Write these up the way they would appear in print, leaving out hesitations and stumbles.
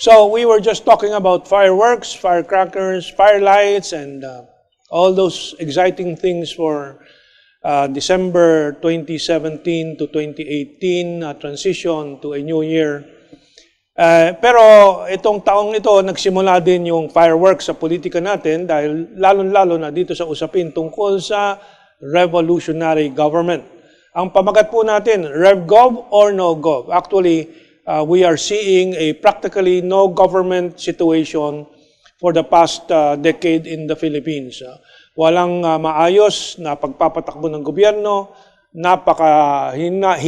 So we were just talking about fireworks, firecrackers, firelights, and all those exciting things for December 2017 to 2018 transition to a new year. Pero itong taong ito, nagsimula din yung fireworks sa politika natin dahil lalo-lalo na dito sa usapin tungkol sa revolutionary government. Ang pamagat po natin, RevGov or no gov. Actually, we are seeing a practically no government situation for the past decade in the Philippines. Walang maayos na pagpapatakbo ng gobyerno, napakahina,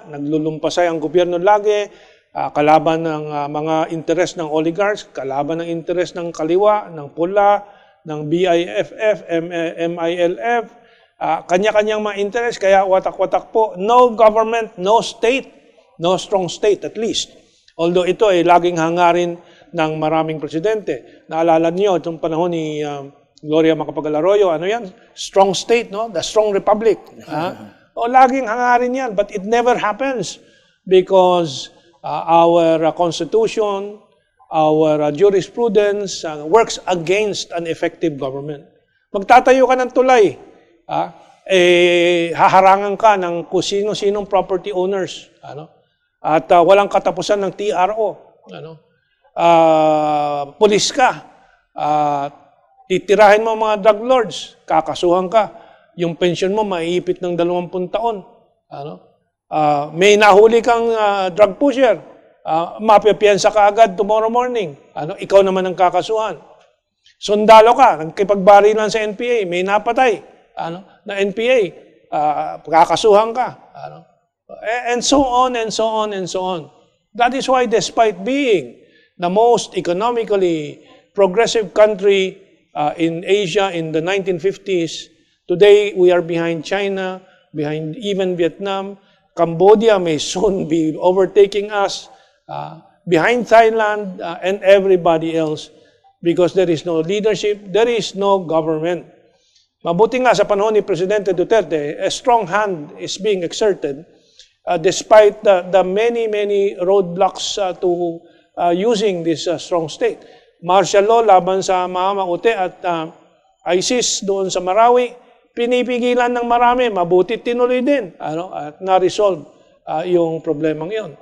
naglulumpasay ang gobyerno lagi, kalaban ng mga interes ng oligarchs, kalaban ng interes ng kaliwa, ng pula, ng BIFF, MILF, kanya-kanyang mga interes, kaya watak-watak po. No government, no state, no strong state at least. Although ito ay laging hangarin ng maraming presidente. Naalala niyo itong panahon ni Gloria Macapagal-Arroyo, ano yan? Strong state, no? The strong republic. O laging hangarin yan, but it never happens because our constitution, our jurisprudence works against an effective government. Magtatayo ka ng tulay, haharangan ka ng kung sino-sinong property owners, at walang katapusan ng TRO, pulis ka, titirahin mo mga drug lords, kakasuhan ka, yung pension mo maiipit ng 20 taon, may nahuli kang drug pusher, mapipiyansa ka agad tomorrow morning. Ikaw naman ang kakasuhan. Sundalo ka, nagkipagbarilan sa NPA, may napatay na NPA, kakasuhan ka. And so on, and so on, and so on. That is why despite being the most economically progressive country in Asia in the 1950s, today we are behind China, behind even Vietnam. Cambodia may soon be overtaking us, behind Thailand and everybody else because there is no leadership, there is no government. Mabuti nga sa panahon ni Presidente Duterte, a strong hand is being exerted despite the many roadblocks to using this strong state. Martial law laban sa mga maute at ISIS doon sa Marawi, pinipigilan ng marami, mabuti tinuloy din, at na-resolve yung problemang yun.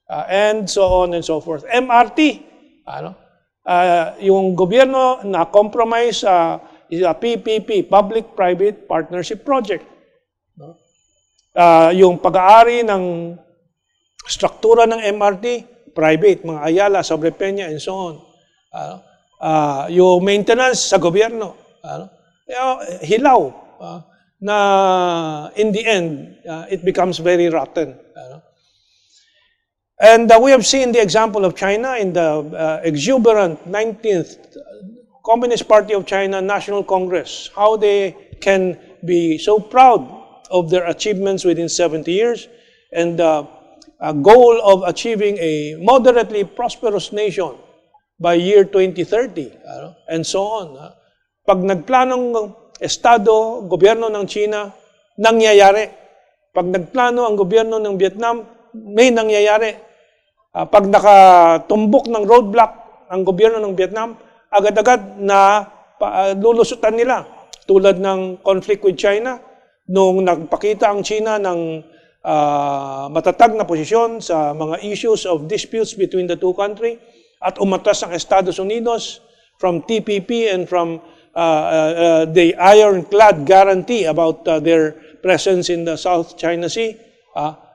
And so on and so forth. MRT, yung gobyerno na compromise is a PPP, Public-Private Partnership Project. Yung pag-aari ng struktura ng MRT, private, mga Ayala, Sobrepeña, and so on. Yung maintenance sa gobyerno, hilaw, na in the end, it becomes very rotten. And we have seen the example of China in the exuberant 19th Communist Party of China National Congress, how they can be so proud of their achievements within 70 years and the goal of achieving a moderately prosperous nation by year 2030, and so on. Pag nagplanong Estado, gobyerno ng China, nangyayari. Pag nagplano ang gobyerno ng Vietnam, may nangyayari. Pag nakatumbok ng roadblock ang gobyerno ng Vietnam, agad-agad na lulusutan nila. Tulad ng conflict with China, nung nagpakita ang China ng matatag na posisyon sa mga issues of disputes between the two countries, at umatras ang Estados Unidos from TPP and from the ironclad guarantee about their presence in the South China Sea,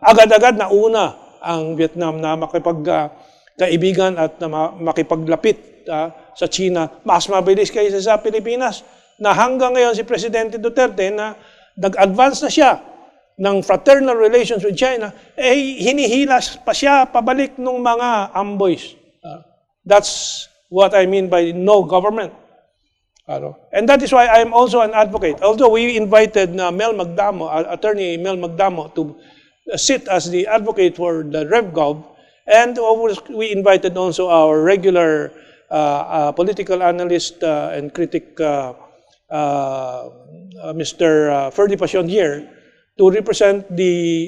agad-agad nauna ang Vietnam na makipagkaibigan at na makipaglapit sa China. Mas mabilis kaysa sa Pilipinas, na hanggang ngayon si Presidente Duterte na nag-advance na siya ng fraternal relations with China, hinihilas pa siya pabalik ng mga amboys. That's what I mean by no government. And that is why I'm also an advocate. Although we invited Mel Magdamo, Attorney Mel Magdamo, to sit as the advocate for the RevGov, and we invited also our regular political analyst and critic, Mr. Ferdie Pasion here, to represent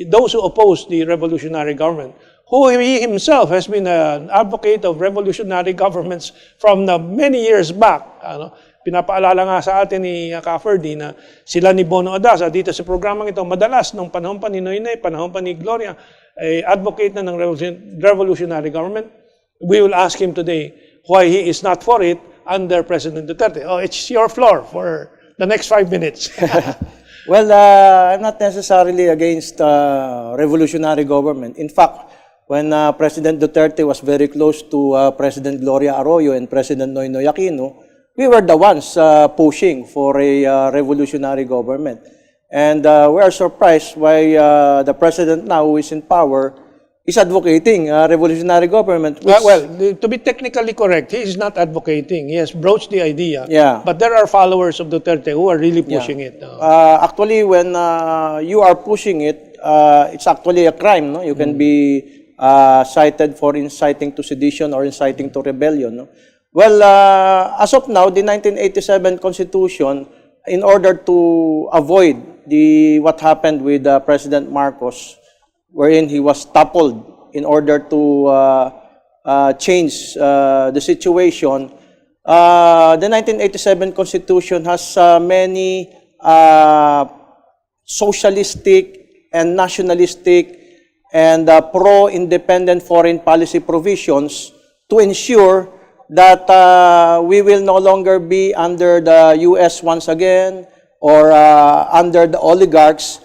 those who oppose the revolutionary government, who he himself has been an advocate of revolutionary governments from the many years back. Pinapaalala nga sa atin ni Ferdie na sila ni Bono Adasa dito sa programang ito, madalas nung panahon pa ni Noynoy, panahon pa ni Gloria, ay advocate na ng revolutionary government. We will ask him today why he is not for it under President Duterte. Oh, it's your floor for the next 5 minutes. Well, I'm not necessarily against revolutionary government. In fact, when President Duterte was very close to President Gloria Arroyo and President Noynoy Aquino, we were the ones pushing for a revolutionary government. And we are surprised why the president now who is in power is advocating revolutionary government. Well, to be technically correct, he is not advocating. He has broached the idea. Yeah. But there are followers of Duterte who are really pushing it. Actually, when you are pushing it, it's actually a crime. No? You can be cited for inciting to sedition or inciting to rebellion. No? Well, as of now, the 1987 Constitution, in order to avoid what happened with President Marcos, wherein he was toppled in order to change the situation, the 1987 Constitution has many socialistic and nationalistic and pro-independent foreign policy provisions to ensure that we will no longer be under the U.S. once again or under the oligarchs.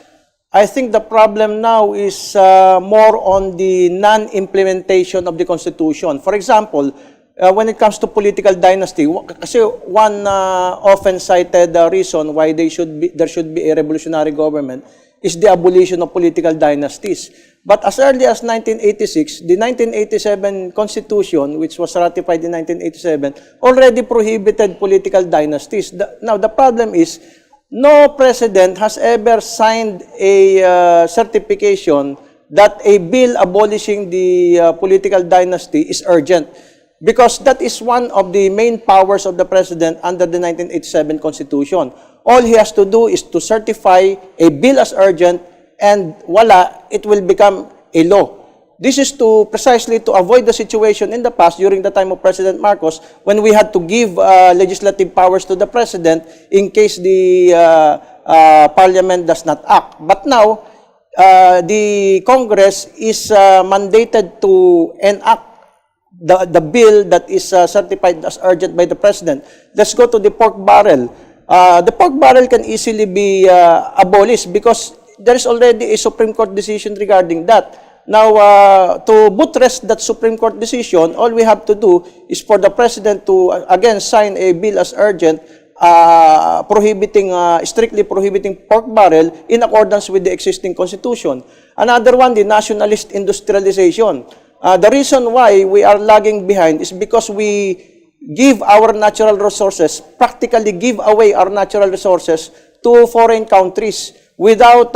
I think the problem now is more on the non-implementation of the Constitution. For example, when it comes to political dynasty, kasi one often cited reason why there should be a revolutionary government is the abolition of political dynasties. But as early as 1986, the 1987 Constitution, which was ratified in 1987, already prohibited political dynasties. Now, the problem is, no president has ever signed a certification that a bill abolishing the political dynasty is urgent, because that is one of the main powers of the president under the 1987 Constitution. All he has to do is to certify a bill as urgent, and voila, it will become a law. This is precisely to avoid the situation in the past during the time of President Marcos, when we had to give legislative powers to the president in case the parliament does not act. But now, the Congress is mandated to enact the bill that is certified as urgent by the president. Let's go to the pork barrel. The pork barrel can easily be abolished because there is already a Supreme Court decision regarding that. Now, to buttress that Supreme Court decision, all we have to do is for the president to again sign a bill as urgent, strictly prohibiting pork barrel in accordance with the existing constitution. Another one, the nationalist industrialization. The reason why we are lagging behind is because we give our natural resources, practically give away our natural resources to foreign countries without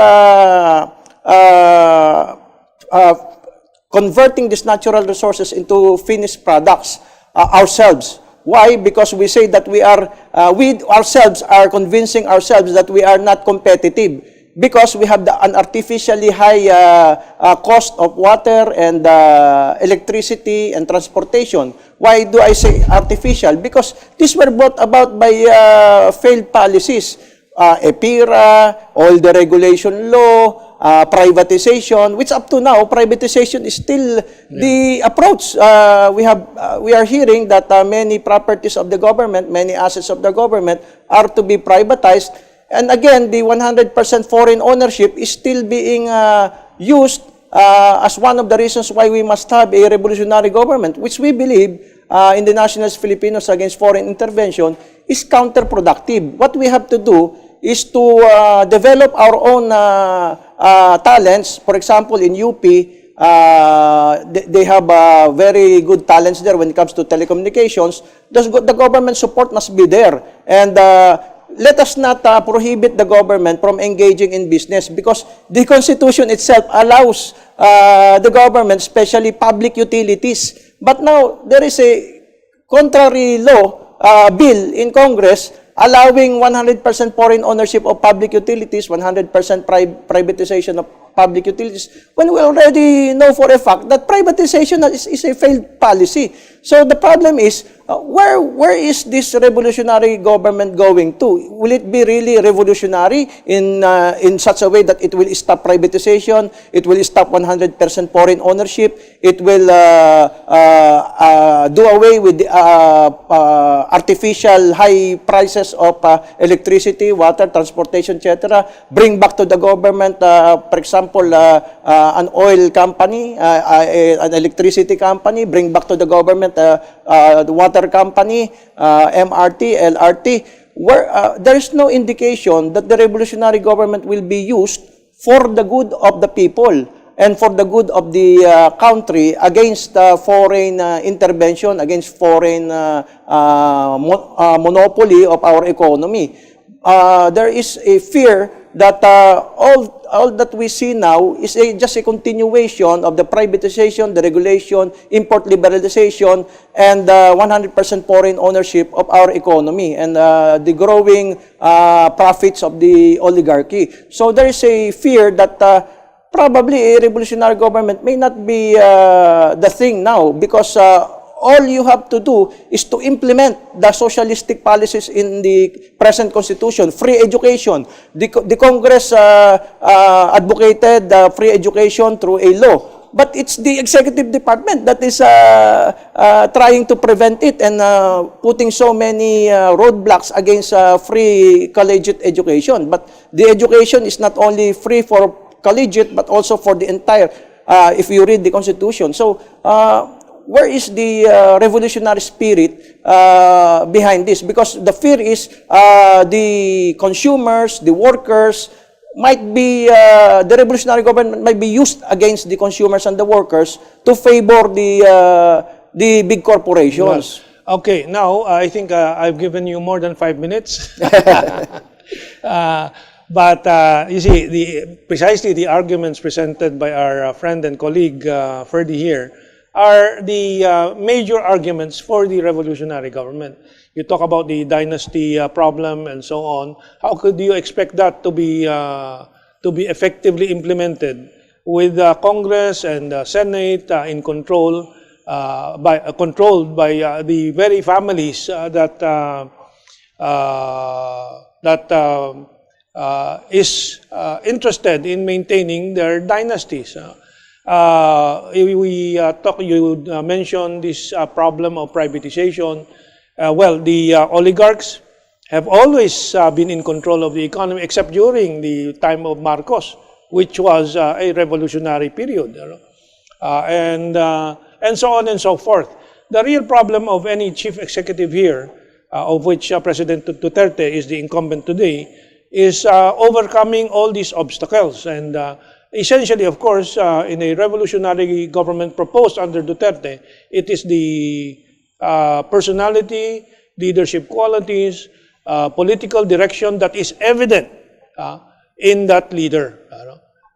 converting these natural resources into finished products ourselves. Why? Because we say that we ourselves are convincing ourselves that we are not competitive because we have an artificially high cost of water and electricity and transportation. Why do I say artificial? Because these were brought about by failed policies. EPIRA, all the regulation law, privatization, which up to now, privatization is still the approach. We are hearing that many properties of the government, many assets of the government are to be privatized. And again, the 100% foreign ownership is still being used as one of the reasons why we must have a revolutionary government, which we believe in the Nationalist Filipinos Against Foreign Intervention is counterproductive. What we have to do is to develop our own talents. For example, in UP, they have very good talents there when it comes to telecommunications. The government support must be there. And let us not prohibit the government from engaging in business because the Constitution itself allows the government, especially public utilities. But now, there is a contrary law, bill in Congress allowing 100% foreign ownership of public utilities, 100% privatization of public utilities when we already know for a fact that privatization is a failed policy. So the problem is, where is this revolutionary government going to? Will it be really revolutionary in such a way that it will stop privatization, it will stop 100% foreign ownership, it will do away with the artificial high prices of electricity, water, transportation, etc., bring back to the government, for example, an oil company, an electricity company, bring back to the government the water company, MRT, LRT, where there is no indication that the revolutionary government will be used for the good of the people and for the good of the country against foreign intervention, against foreign monopoly of our economy. There is a fear that all that we see now is just a continuation of the privatization, the regulation, import liberalization, and 100% foreign ownership of our economy and the growing profits of the oligarchy. So there is a fear that probably a revolutionary government may not be the thing now, because all you have to do is to implement the socialistic policies in the present constitution. Free education. The Congress advocated free education through a law. But it's the executive department that is trying to prevent it and putting so many roadblocks against free collegiate education. But the education is not only free for collegiate, but also for the entire, if you read the Constitution. So, where is the revolutionary spirit behind this? Because the fear is the consumers, the workers, might be, the revolutionary government might be used against the consumers and the workers to favor the big corporations. Yes. Okay, now I think I've given you more than 5 minutes. But you see, precisely the arguments presented by our friend and colleague Ferdie here are the major arguments for the revolutionary government. You talk about the dynasty problem and so on. How could you expect that to be effectively implemented with Congress and Senate in control, controlled by the very families that is interested in maintaining their dynasties? You mentioned this problem of privatization. Well, the oligarchs have always been in control of the economy, except during the time of Marcos, which was a revolutionary period, and so on and so forth. The real problem of any chief executive here, of which President Duterte is the incumbent today, is overcoming all these obstacles. And essentially, of course, in a revolutionary government proposed under Duterte, it is the personality, leadership qualities, political direction that is evident in that leader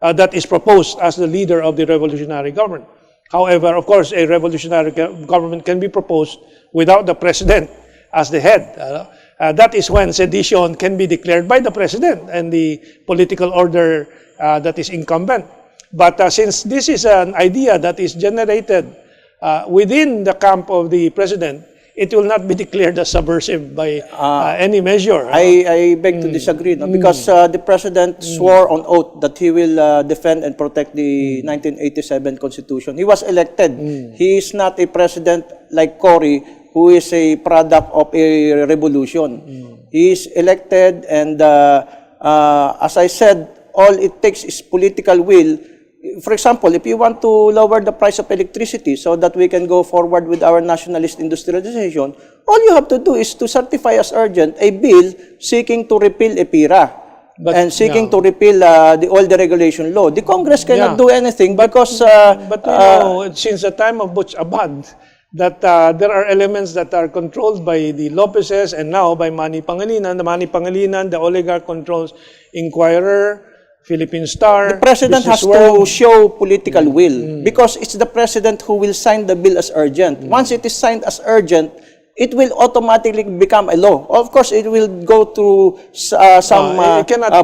that is proposed as the leader of the revolutionary government. However, of course, a revolutionary government can be proposed without the president as the head. That is when sedition can be declared by the president and the political order that is incumbent. But since this is an idea that is generated within the camp of the president, it will not be declared as subversive by any measure. I beg to disagree, no? Because the president swore on oath that he will defend and protect the 1987 Constitution. He was elected. He is not a president like Cory, who is a product of a revolution. He is elected, and as I said, all it takes is political will. For example, if you want to lower the price of electricity so that we can go forward with our nationalist industrialization, all you have to do is to certify as urgent a bill seeking to repeal EPIRA and seeking to repeal the oil deregulation law. The Congress cannot do anything because... but you know, since the time of Butch Abad, that there are elements that are controlled by the Lopezes and now by Manny Pangilinan. The Manny Pangilinan, the oligarch, controls Inquirer, Philippine Star. The president has to show political will because it's the president who will sign the bill as urgent. Once it is signed as urgent, it will automatically become a law. Of course, it will go through some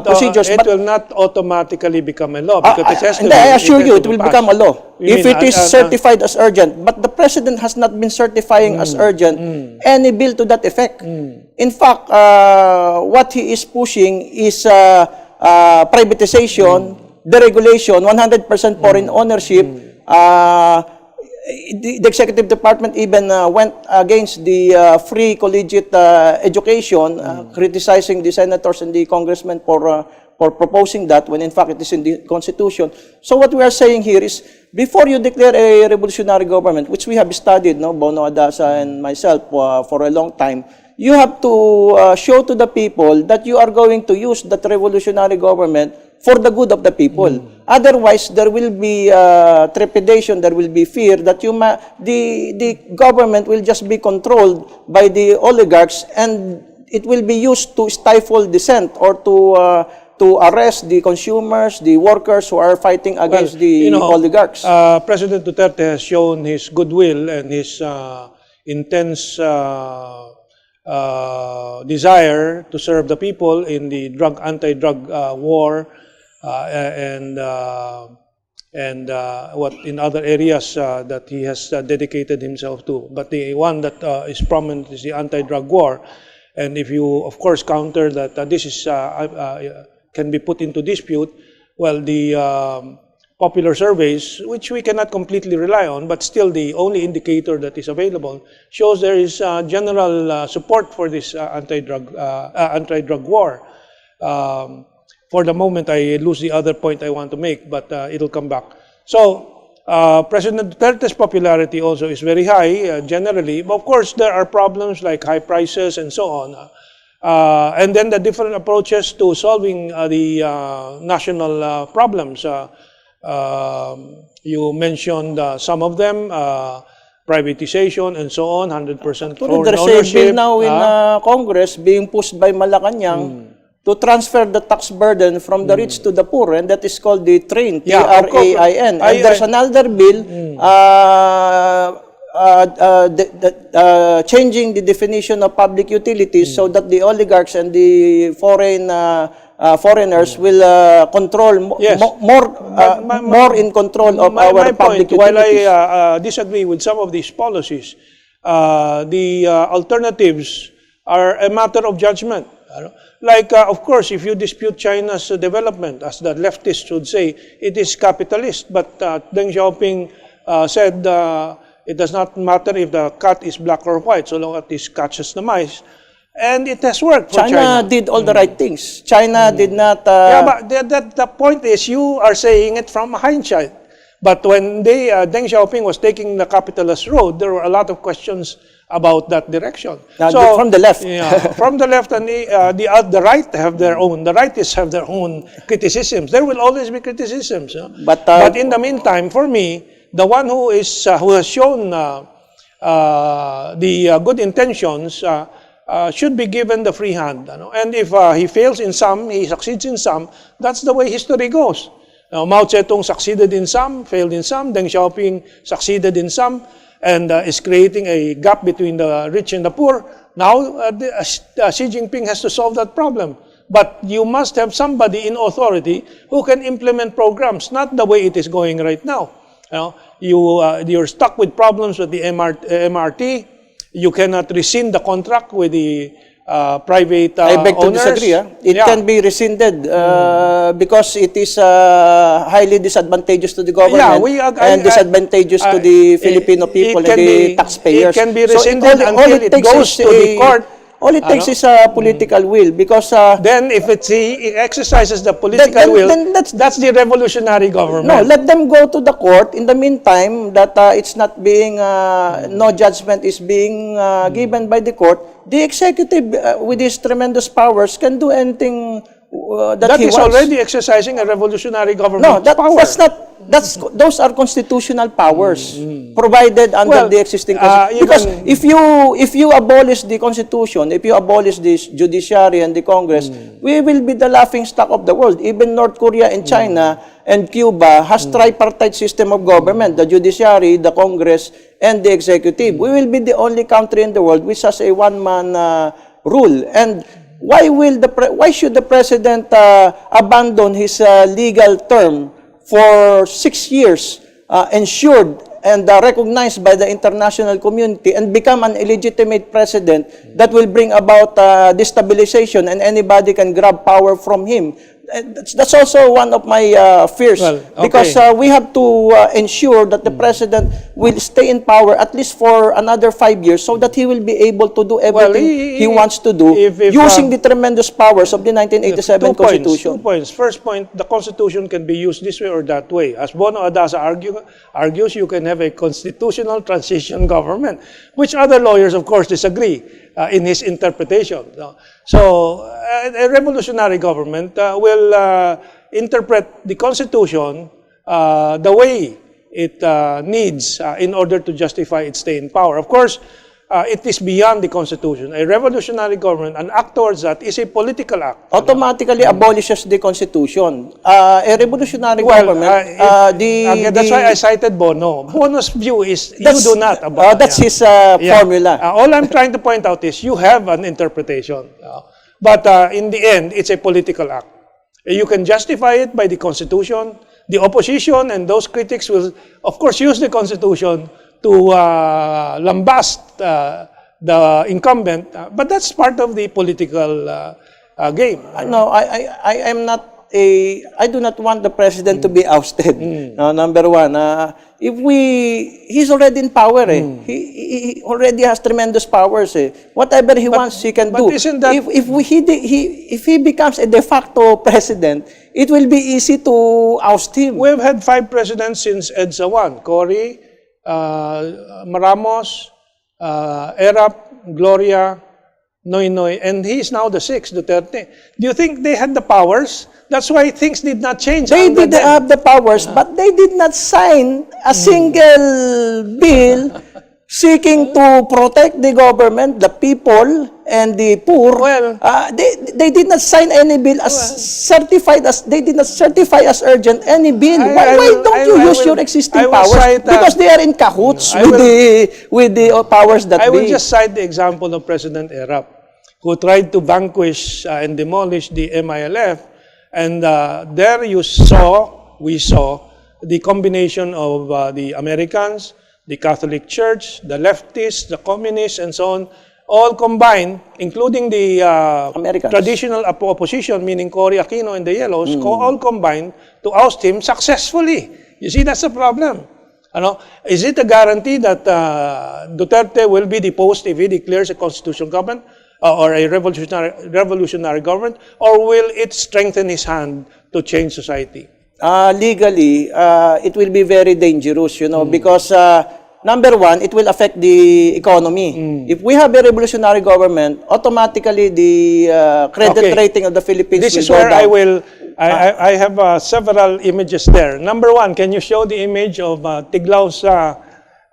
procedures. It will not automatically become a law because it has to and I assure you, it to will pass. become a law. You If mean, it is certified as urgent, but the President has not been certifying as urgent any bill to that effect. In fact, what he is pushing is privatization, deregulation, 100% foreign ownership. The Executive Department even went against the free collegiate education, criticizing the senators and the congressmen for proposing that when in fact it is in the Constitution. So what we are saying here is, before you declare a revolutionary government, which we have studied, Bono Adasa and myself for a long time, you have to show to the people that you are going to use that revolutionary government for the good of the people. Otherwise, there will be trepidation, there will be fear that the government will just be controlled by the oligarchs, and it will be used to stifle dissent or to arrest the consumers, the workers who are fighting against the oligarchs. President Duterte has shown his goodwill and his intense desire to serve the people in the anti-drug war and what in other areas that he has dedicated himself to. But the one that is prominent is the anti-drug war. And if you, of course, counter that this is can be put into dispute, well, the popular surveys, which we cannot completely rely on, but still the only indicator that is available, shows there is general support for this anti-drug war. For the moment, I lose the other point I want to make, but it'll come back. So, President Duterte's popularity also is very high, generally. But of course, there are problems like high prices and so on. And then the different approaches to solving the national problems. You mentioned some of them, privatization and so on, 100% foreign There's ownership. a bill now in Congress being pushed by Malacanang to transfer the tax burden from the rich to the poor, and that is called the TRAIN, T-R-A-I-N. And there's another bill changing the definition of public utilities so that the oligarchs and the foreigners will control more in control of our public utilities. While I disagree with some of these policies, the alternatives are a matter of judgment. Like, of course, if you dispute China's development, as the leftists would say, it is capitalist. But Deng Xiaoping said it does not matter if the cat is black or white, so long as it catches the mice. And it has worked for China. China did all the right things. China did not... Yeah, but the point is, you are saying it from hindsight. But when Deng Xiaoping was taking the capitalist road, there were a lot of questions about that direction. So, from the left. Yeah, from the left and the right have their own. The rightists have their own criticisms. There will always be criticisms. But in the meantime, for me, the one who has shown the good intentions should be given the free hand. And if he fails in some, he succeeds in some. That's the way history goes. Mao Zedong succeeded in some, failed in some. Deng Xiaoping succeeded in some, and is creating a gap between the rich and the poor. Now, Xi Jinping has to solve that problem. But you must have somebody in authority who can implement programs, not the way it is going right now. You're stuck with problems with the MRT. You cannot rescind the contract with the private I beg to owners. disagree. It can be rescinded because it is highly disadvantageous to the government and disadvantageous to the Filipino people and the taxpayers. It can be rescinded until it goes to the court. All it takes is a political will, because then if he exercises the political will, then that's the revolutionary government. No, let them go to the court. In the meantime, that it's not being no judgment is being given by the court. The executive, with his tremendous powers, can do anything that he wants. That is already exercising a revolutionary government power. those are constitutional powers provided under the existing constitution. Because if you abolish the constitution, if you abolish the judiciary and the Congress, we will be the laughing stock of the world. Even North Korea and China and Cuba has tripartite system of government, the judiciary, the Congress, and the executive. We will be the only country in the world which has a one-man rule. And why should the president abandon his legal term for 6 years, ensured and recognized by the international community, and become an illegitimate president that will bring about destabilization and anybody can grab power from him? That's also one of my fears, because we have to ensure that the president will stay in power at least for another 5 years, so that he will be able to do everything he wants to do using the tremendous powers of the 1987 Constitution. 2 points. First point, the Constitution can be used this way or that way. As Bono Adasa argues, you can have a constitutional transition government, which other lawyers, of course, disagree in his interpretation. So, a revolutionary government will interpret the Constitution the way it needs in order to justify its stay in power. Of course, it is beyond the Constitution. A revolutionary government, an act towards that, is a political act. Automatically abolishes the Constitution. A revolutionary government, that's why I cited Bono. Bono's view is you do not. That's his formula. All I'm trying to point out is you have an interpretation. But in the end, it's a political act. You can justify it by the Constitution. The opposition and those critics will, of course, use the Constitution to lambast the incumbent, but that's part of the political game. No, I do not want the president to be ousted. Number one, he's already in power. He already has tremendous powers. Whatever he wants, he can do. If he becomes a de facto president, it will be easy to oust him. We've had 5 presidents since EDSA 1. Cory, Maramos, Erap, Gloria, Noynoy, and he is now the 6th, Duterte. Do you think they had the powers? That's why things did not change. They did have the powers, but they did not sign a single bill seeking to protect the government, the people, and the poor. Well, they did not sign any bill as certified as, they did not certify as urgent any bill. Why don't you use your existing powers? Because they are in cahoots with the powers that I will just cite the example of President Erap, who tried to vanquish and demolish the MILF. And there we saw the combination of the Americans, the Catholic Church, the leftists, the communists, and so on, all combined, including the traditional opposition, meaning Cory Aquino and the Yellows, all combined to oust him successfully. You see, that's the problem. Is it a guarantee that Duterte will be deposed if he declares a constitutional government or a revolutionary government, or will it strengthen his hand to change society? Legally, it will be very dangerous, because number one, it will affect the economy. If we have a revolutionary government, automatically the credit rating of the Philippines this will is go where down. I have several images there. Number one, can you show the image of Tiglau's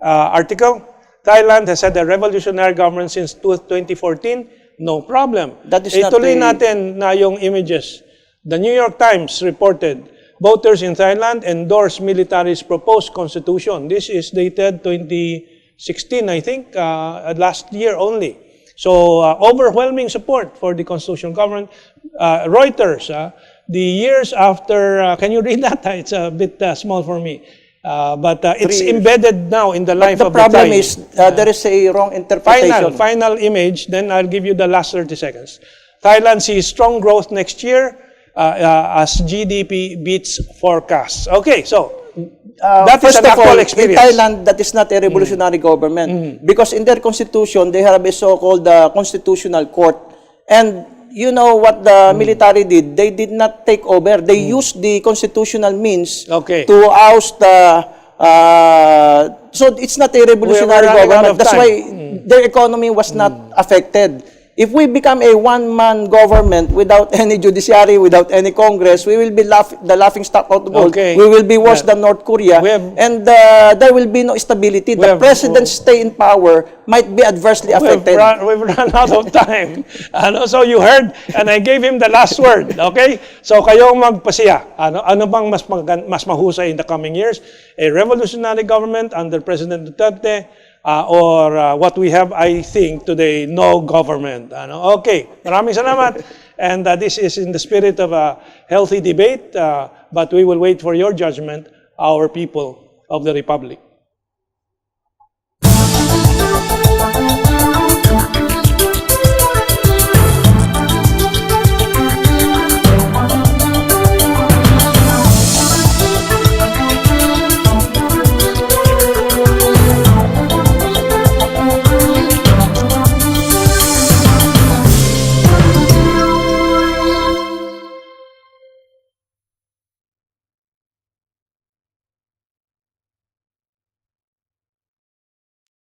article? Thailand has had a revolutionary government since 2014. No problem. That is Ituloy natin na yung images. The New York Times reported, voters in Thailand endorse military's proposed constitution. This is dated 2016, I think, last year only. So, overwhelming support for the constitutional government. Reuters, the years after, can you read that? It's a bit small for me. But it's embedded now in the life of the Thai. The problem is, there is a wrong interpretation. Final image, then I'll give you the last 30 seconds. Thailand sees strong growth next year as GDP beats forecasts. Okay, so that is an actual experience. In Thailand, that is not a revolutionary government. Because in their constitution, they have a so-called constitutional court. And you know what the military did? They did not take over. They used the constitutional means to oust so it's not a revolutionary government. That's why their economy was not affected. If we become a one-man government without any judiciary, without any Congress, we will be the laughing stock of the world. Okay. We will be worse than North Korea. And there will be no stability. The president's stay in power might be adversely affected. We've run out of time. So you heard, and I gave him the last word. Okay? So kayong magpasiya. Ano bang mas mahusay in the coming years? A revolutionary government under President Duterte, or what we have, I think, today, no government. Okay, maraming salamat. And this is in the spirit of a healthy debate, but we will wait for your judgment, our people of the Republic.